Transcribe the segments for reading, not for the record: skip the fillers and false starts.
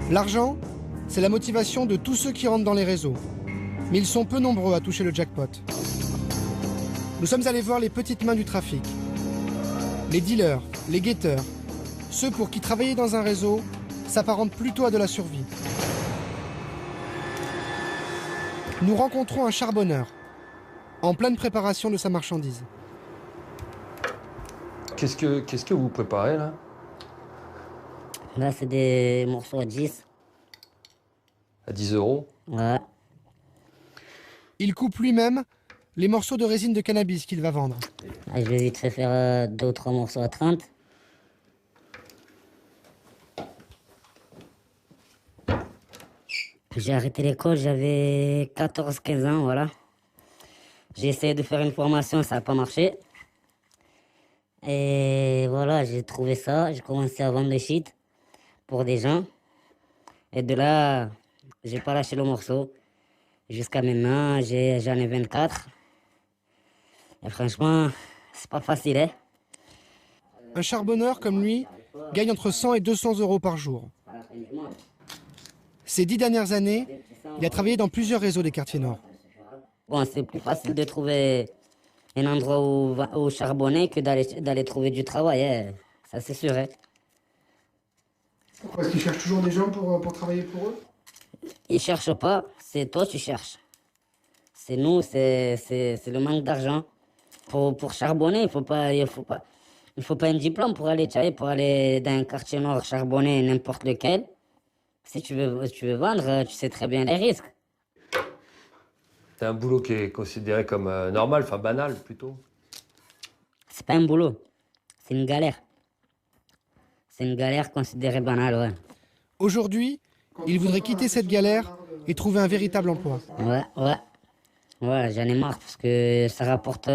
L'argent, c'est la motivation de tous ceux qui rentrent dans les réseaux. Mais ils sont peu nombreux à toucher le jackpot. Nous sommes allés voir les petites mains du trafic. Les dealers, les guetteurs, ceux pour qui travailler dans un réseau s'apparente plutôt à de la survie. Nous rencontrons un charbonneur, en pleine préparation de sa marchandise. Qu'est-ce que vous préparez là? Là, c'est des morceaux à 10. À 10 euros? Ouais. Il coupe lui-même les morceaux de résine de cannabis qu'il va vendre. Là, je vais vite fait faire 2 ou 3 morceaux à 30. J'ai arrêté l'école, j'avais 14-15 ans, voilà. J'ai essayé de faire une formation, ça n'a pas marché. Et voilà, j'ai trouvé ça, j'ai commencé à vendre le shit pour des gens. Et de là, j'ai pas lâché le morceau. Jusqu'à maintenant, j'en ai 24. Et franchement, c'est pas facile, hein. Un charbonneur comme lui gagne entre 100 et 200 euros par jour. Ces 10 dernières années, il a travaillé dans plusieurs réseaux des quartiers nord. Bon, c'est plus facile de trouver un endroit où charbonner que d'aller trouver du travail, hein. Ça c'est sûr, hein. Pourquoi est-ce qu'ils cherchent toujours des gens pour travailler pour eux? Ils cherchent pas, c'est toi tu cherches. C'est nous, c'est le manque d'argent. Pour charbonner, il faut pas un diplôme pour aller dans un quartier nord charbonner n'importe lequel. Si tu veux vendre, tu sais très bien les risques. C'est un boulot qui est considéré comme normal, enfin banal plutôt. C'est pas un boulot, c'est une galère. C'est une galère considérée banale, ouais. Aujourd'hui, il voudrait quitter cette galère et trouver un véritable emploi. Ouais, j'en ai marre parce que ça rapporte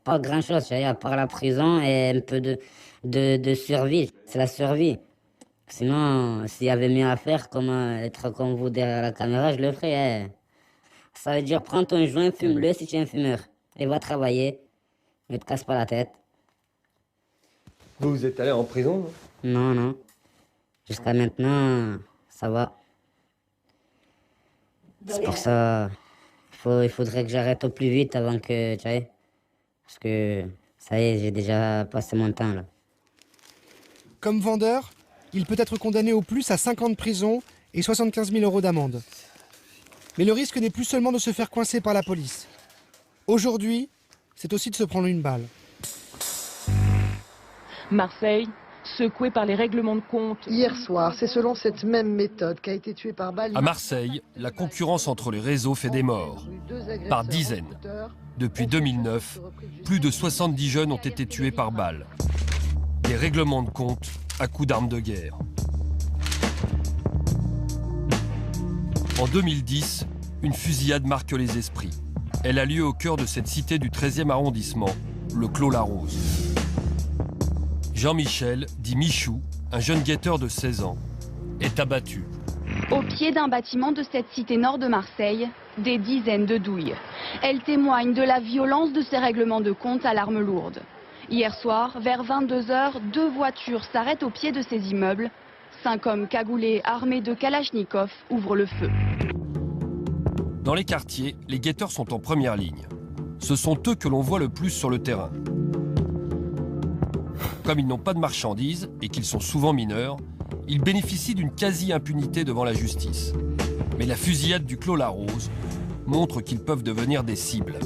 pas grand-chose, à part la prison et un peu de survie. C'est la survie. Sinon, s'il y avait mieux à faire, comme être comme vous derrière la caméra, je le ferais, hein. Ça veut dire prends ton joint, fume-le si tu es un fumeur. Et va travailler. Ne te casse pas la tête. Vous êtes allé en prison? Non. Jusqu'à maintenant, ça va. C'est pour ça, il faudrait que j'arrête au plus vite avant que, tu sais, parce que ça y est, j'ai déjà passé mon temps là. Comme vendeur, il peut être condamné au plus à 5 ans de prison et 75 000 euros d'amende. Mais le risque n'est plus seulement de se faire coincer par la police. Aujourd'hui, c'est aussi de se prendre une balle. Marseille, secoué par les règlements de compte. Hier soir, c'est selon cette même méthode qu'a été tué par balle. À Marseille, la concurrence entre les réseaux fait des morts, par dizaines. Depuis 2009, plus de 70 jeunes ont été tués par balle. Des règlements de compte à coups d'armes de guerre. En 2010, une fusillade marque les esprits. Elle a lieu au cœur de cette cité du 13e arrondissement, le Clos-la-Rose. Jean-Michel, dit Michou, un jeune guetteur de 16 ans, est abattu. Au pied d'un bâtiment de cette cité nord de Marseille, des dizaines de douilles. Elles témoignent de la violence de ces règlements de compte à l'arme lourde. Hier soir, vers 22 h, 2 voitures s'arrêtent au pied de ces immeubles. 5 hommes cagoulés armés de Kalachnikov ouvrent le feu. Dans les quartiers, les guetteurs sont en première ligne. Ce sont eux que l'on voit le plus sur le terrain. Comme ils n'ont pas de marchandises et qu'ils sont souvent mineurs, ils bénéficient d'une quasi-impunité devant la justice. Mais la fusillade du Clos-la-Rose montre qu'ils peuvent devenir des cibles.